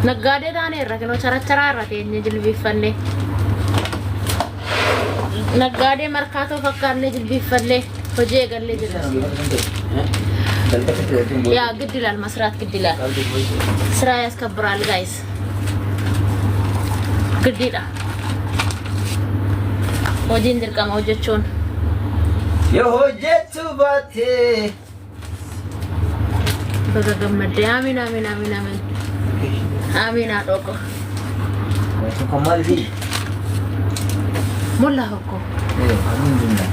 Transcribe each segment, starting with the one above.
Naggaadee taane irra kenoo characharaa irra teenye jilbiiffanne. Naggaadee markaatoo fakkaannee jilbiiffanne hojii eegallee jirra. Yaa ግድ ይላል መስራት ግድ ይላል. ስራ ያስከብራል ጋይስ. ግድ ይላል. hojiin dirqama hojjechuun. Yoo hojjetu baate. Baga gammadde amiin amiin amiin amiin. Amiin haa dhoko. Kommaal fi. Mulla hokko. Amiin jinna.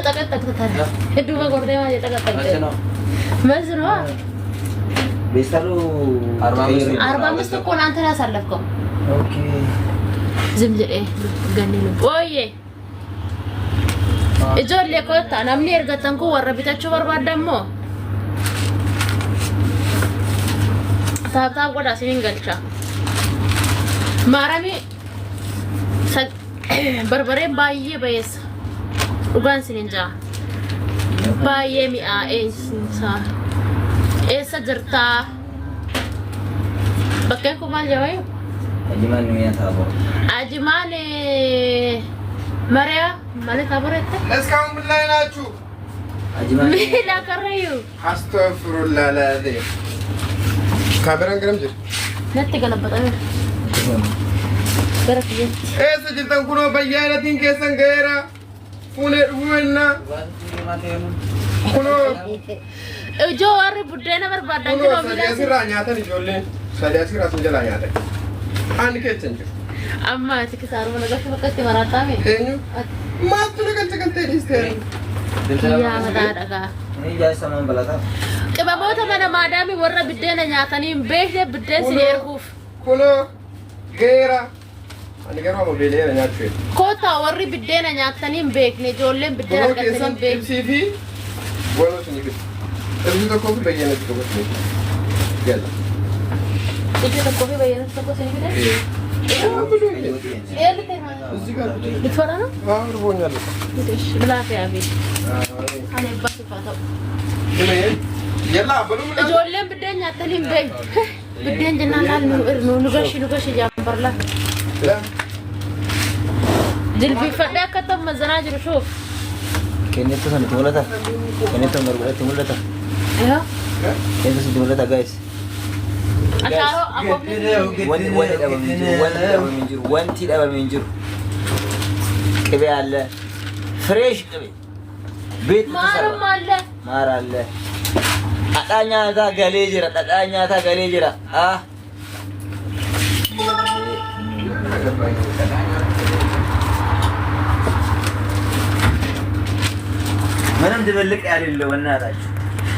Takat tara. Hedduu bagordee maal takat. Masno. Besalu arba mesti ko nanti asalafko. Okay. ዝም jedhee ganni nu ooyee ijoollee kootta namni ergatan kun warra bitachuu barbaadammoo taaptaap godhaa siniin galcha maarami barbareen baay'ee bayeessa dhugaan siniin jaa baay'ee mi'aa'eessa eessa jirtaa bakkeen kun maal jawayu Ajiman niya tabo. Ajiman Maria, mana taborette? Let's come billahi nachu. Ajiman. Mila karayu. Astaghfirullah alazim. Kameran garam jir. Natti galabata. Barakiye. Esa jitan kuno bayyana tin kesan gaira. Fune duwenna. Kuno. Jo arre buddena barbadan kino bila. Sira nyata ni jolle. Saya sira sunjala nyata. An kitchen. Amma tikisar mana gak fakati marata me. Enyu. Matu lekan cekante distere. Ya mata daga. Ini jasa membalata. Kebabota mana madami warra buddena nyata ni behde budden sirhuf. Kuno gaira. Ani gaira mo bele nyatwe. Kota warri buddena nyata ni bekne jolle buddena gatani bek. CV. Bueno sini. Tapi to ko bayyana to ko sini. Yalla. Itu tak kopi bayar tak kopi sini kita. Iya betul mana? Betul mana? Ah, rubuhnya lu. Betul. Belakang ya bi. Ane basi patau. Ini, yalla belum. Jualan beda nyata limbe. Beda jenangan nugas jambar lah. Ya. Jadi fada kata mazana jadi show. Kini tu sana tumula ta. Kini tu mereka tumula ta. Ya. Kini tu tumula ta guys. Ataro aku wanti daba minjur kebe alle fresh kebe bet mar alle adanya ta gale jira ah manam dibelቅ ያለው እናታችሁ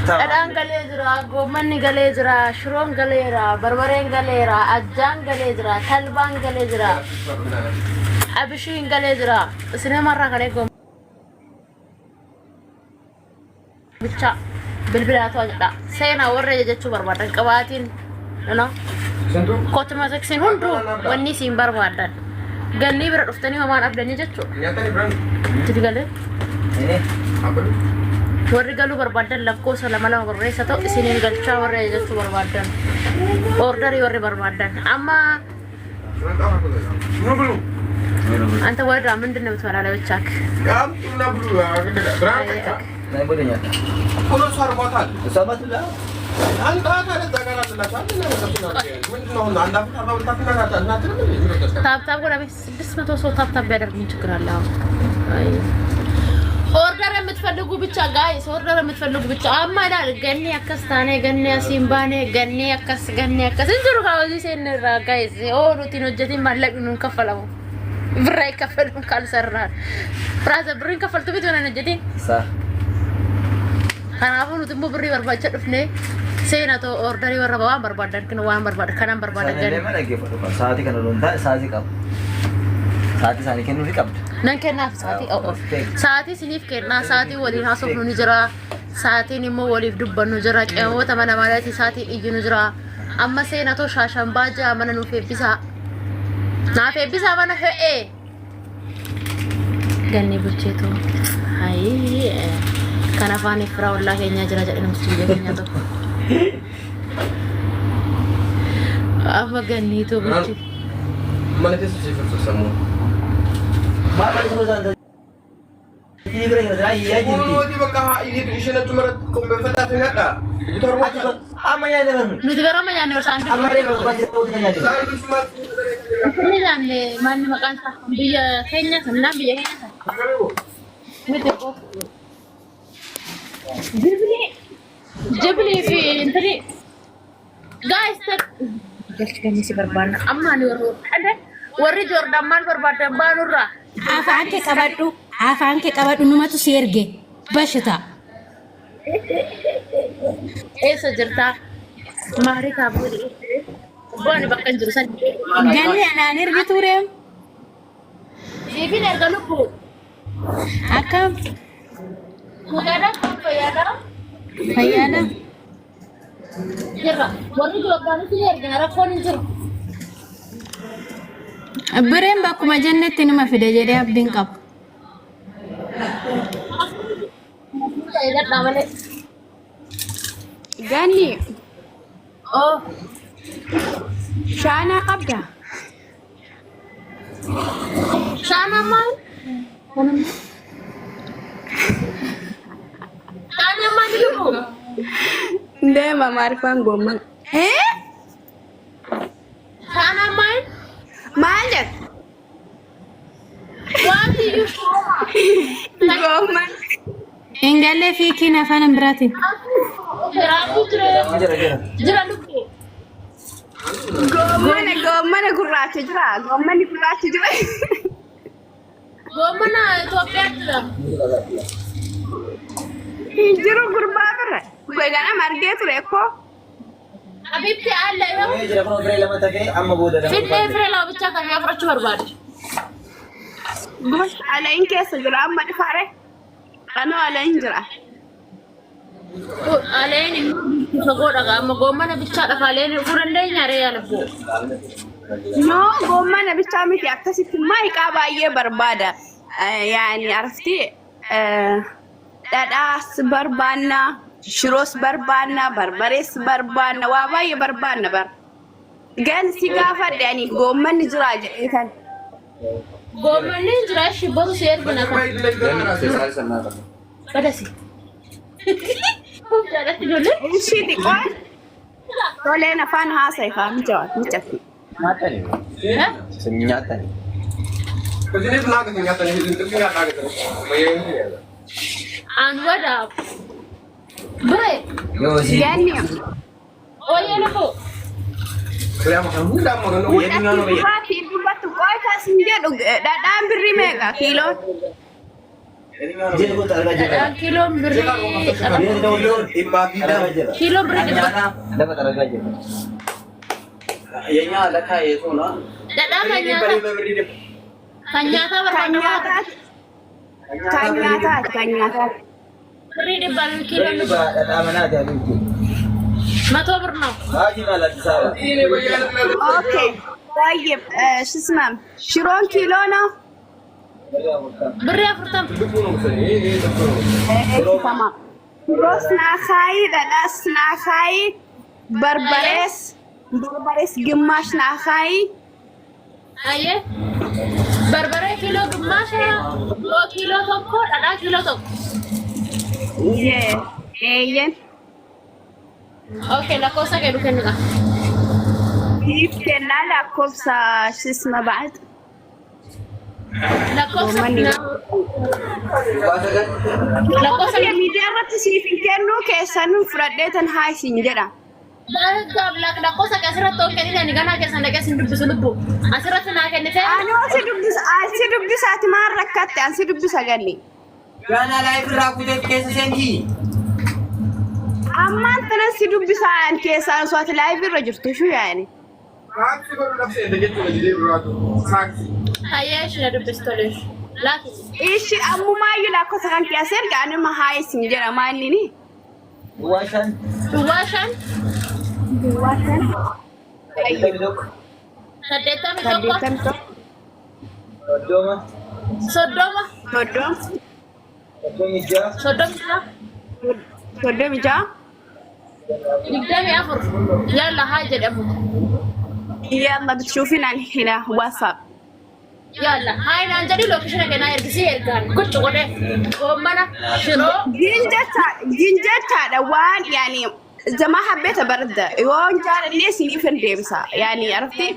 Kadang galezra, goman galezra, shron galera, barbaren galera, ajang galezra, talbang galezra, abishin galezra. Sini marah kare gom. Bicara, bil atau ada. Saya nak orang jadi cuba berbadan kawatin, no? Kota masuk sini hundu, wani simbar berbadan. Gani beruftani mama abdani jadi. Nyata ni brand. Jadi gale? ini Apa lu? warri galu barbaadan lakkoofsa lama barreessa ta'u isiniin galchaa warri jechuu barbaadan orderii warri barbaadan amma anta warra ምንድን ነው የምትበላው ብቻክ Kamu na bulu brand. nah bolehnya Kuno sarbotan. sahabat lah Anda ada tagara la sana na kasi na. Min no anda ta ta na ta. ታብታብ ጎዳ 600 ሰው ታብታብ ቢያደርግ ምን ችግር አለ አይ ኦርደር የምትፈልጉ ብቻ ጋይስ ኦርደር የምትፈልጉ ብቻ አማዳል ገኒ ያከስታኔ ገኒ ያሲምባኔ ገኒ ያከስ እንጅሩ ካውዚ ሰንራ ጋይስ ኦሩቲ ነው ጀቲ ማለቅኑን ከፈላው ብር አይከፈልም ካልሰራን ፍራዘ ብርን ከፈልቱ ቢት ሆነ ነጀቲ sah ካናቡን ትምቡ ብር ይበርባቸ ድፍኔ ሴናቶ ኦርደር ይወረባዋ በርባዳን ግን ዋን በርባዳ ከናም በርባዳ ገኒ Saya mana lagi foto saat kan lonta saat kap saat sani kan uri kap nan kennaaf sa'aatii siniif kennaa sa'aatii waliin haasofnu ni jira sa'aatiin immoo waliif dubbannu jira qe'oota mana malaati sa'aatiin iyyinu jira amma seenatoo shaashan baajaa mana nuuf eebbisaa naaf eebbisaa mana he'ee ganni bulcheetoo hayi kan afaan ifraa wallaa keenyaa jira jedhe namtichi biyya keenya tokko أما قنيتو بتشي ما نتسوي في السمو ما بعرف شو زاد تيجي برينا زي يا يقولوا جدي ودي بقى يجي يشيل تمرد كم بفتح في نقطة بتروح أما يا نبرم نتقرأ ما يعني وسان أما ريبا بس تقول كذا ini jangan mana makan dia kayaknya senang dia جيب لي في انتري guys قلت كان يسي بربان اما ني وري جوردان مال بربان بانورا አፋንከ ቀበዱ ኑመቱ ሲርጌ በሽታ ኤሰ ጅርታ ማሪ ካቡሪ ቦን በቀን ጅሩሰን ገኒ አናን እርግቱሬም ይቢን ያርገሉኩ አካም ሙጋዳ ፈያዳ ጅራ ወሪ ጆርዳን ሲርጌ አረፎን ጅሩ ብሬም ባኩማ ጀነት ንማ ፊደ ጀዲ አብዲን ቀብ Gani, oh Shana qabda. Shana mal dulu Ndema marifan gomma. Shana mal Malak. what do you Gomma. እንገለ ፊኪና ፈነም ብራቲ jira lukke Gomma gurraacha jira. Gomma ni gurraacha jira. gomana Ethiopia jira Jiru gurbaa bira. Goygana margee ture ko. habibti alla yo جرا كنا بريلا ما تفي أما بودا fidde frela bicha kan yafrachu barbad Gosh alain keessa jira amma dhifare. Ano alain jira. aleen fagoda ga amma gomana bicha da aleen furande nyare yalbo No gomma na bicha miti akkasitti maayiqaa baay'ee barbaada. Yaani arfti dhadhaas barbaanna, shiroos barbaanna, barbarees barbaanna, waa baay'ee barbaanna bar. Gan si gaafadhe ani gommanni jira jedheetan. gomani jira shiboru ser bina kan kadasi jara tidole Ishii xiqqoon toleen afaan haasa'e fa'aa mijaati. ما تاني سمعت تاني Kasi ni tunaga tinggal tadi itu tinggal tadi terus. Bayangin dia. an wada bre يوزي Ganni oye lako Saya makan muda makan lu. Dubbatti dubbatu qoytas hin jedhu dhadhaan birrii meeqa kiiloon? جيل قلت أرجع kilo beri جيل دولار إبا بيدا kilo beri dapat أرجع Yanya ada kaya itu no. dada kanyata kanyata Kan berapa nyaataati. beri di bal kilo إبا الأمانات يا بنتي mato berno هاجي مالك سارة Ini bayangin. Okay. طيب شو اسمه شيرون كيلونا beri afurtam تمام روس ناخاي دلاس ناخاي بربريس قماش ناخاي aye berbere kilo gemas ya 2 kilo toko dada kilo toko ايه oke la cosa que du kenga كيف كنا لا كوبسا شو اسمه بعد la cosa la cosa يا ميديا تسيفين كانو كيسانو فرديتن هاي سنجرا la cosa que asira to kenina ni gana ke sanda ke sindu bisulubu asira tana ke ne انا سيدبس ما ركعت ان سيدبس غني Gana live rakute kesa sendi. اما انت سيدبس ان كيسان صوت لايف رجرتو شو يعني Saksi baru nafsi yang begitu jadi beratu. Saksi. aye shina du pistoles laki ايش امو ما يلا كسران كيسر كان ما هاي سنجرا ما ليني واشان duwashan تبدوك sadeta mi تديتم toko دوما sodoma تودم دومي جا تودم جا digdami afur yalla haje dabu يلا بتشوفينا الحين واتساب. يلا هاي نانجلي لوكيشن كنا يرجسي يرجع كنت قولي ومنا شنو جنجتا دوان يعني إذا ما حبيت برد يوم جار ليش يفن ديبسا يعني عرفتي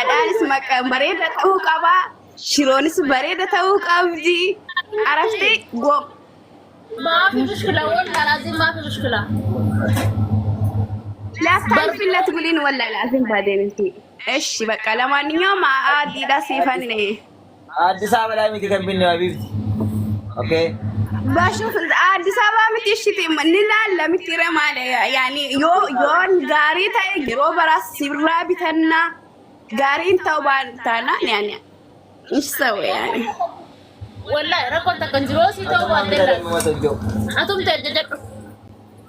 الآن اسمك بريدة توك أبا شيرونس بريدة توك أبدي عرفتي قوم ما في مشكلة والله لازم ما في مشكلة. لا تعرفين لا تقولين ولا لازم بعدين انتي ايش بقى لما نيوم عادي دا سيفني አዲስ አበባ ላይ የምትከብኝ ነው حبيبتي اوكي بشوف አዲስ አበባ ምትሽቲ ምንላለ ምትረ ማለ يعني يون غاري تاي جرو براس سيبرا بيتنا غارين توبانتانا يعني ايش سوي يعني والله ركض كنجروسي تو ولا أتوم تجدد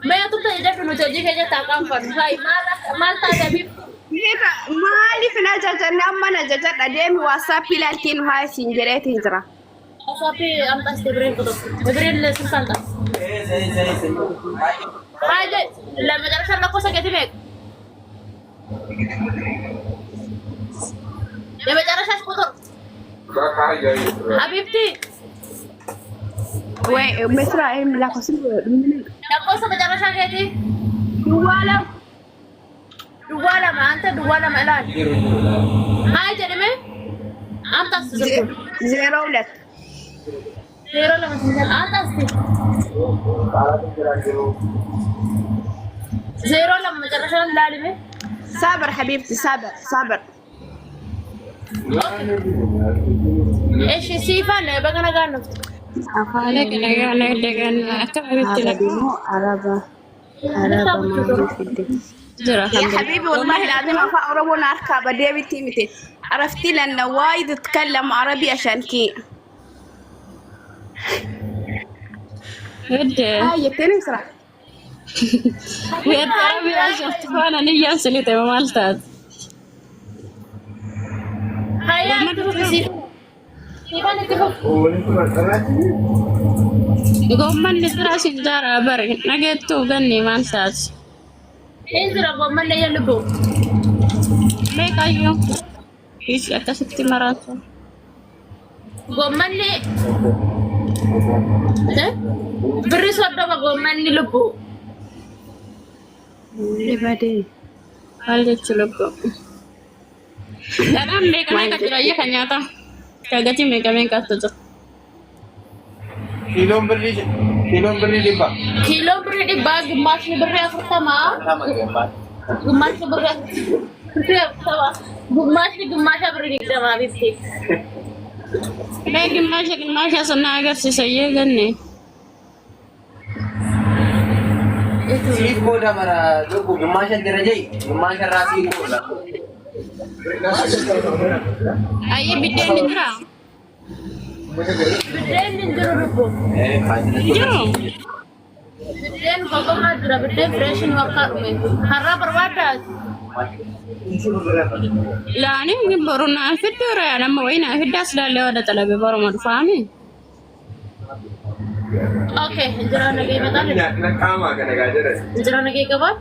ما أتوم تجدد إنه تجي كذا تاكم فن هاي ما تجدد مالي في نجاة نعم نجاة أديم واتساب لكن هاي سنجرات هجرة واتسابي أم تستبرين كده تبرين لسنسان ده هاي ده لما جرى شر لقوسة كتير لما جرى شر كتير حبيبتي وين مصر أي ملاقوسة لقوسة بجرى شر كتير دوالة ما أنت دوالة ما لا هاي جرمي أم تستبرين زيرو لك زيرو لما تنزل أم تستبرين زيرو لما جرى شر لالمي صابر حبيبتي صابر ايش سيفان بقنا قالنا أفعلك أنا دقنا أكمل عربة يا حبيبي والله العظيم أفعل أركب ديفيد تيمتي عرفتي لأن وايد أتكلم عربي عشان كي هاي تنسرع ويا عربي عشان فانا نيجي سليتة مالتات هيا سيفان كيف قومن لتراس الجارة بري نجيتو غني مالتات انزل قومن لي يلبو ليك أيوه إيش أكسبت مرات قومن لي بري صدق قومن لي لبو لبادي هل تلقى Jangan mereka kerja kanyata. Kagati mereka tuh. Kilo beri di bag. Kilo beri di bag, gemas beri yang pertama. Gemas beri yang pertama. Gemas beri di dalam habis. Mereka gemas senaga sih saya kan nih. Sweet boda mara doko gemashan dirajai gemashan rasi boda Ayo biden nindra rupo jero biden koko madra biden fresh ni wakar me harra perwata lah ini baru nafid tuh ya nama wain nafid das dah lewat dah terlebih baru mau difahami. Oke, jalan lagi betul. Nak kama kan agak jelas. Jalan lagi kapan?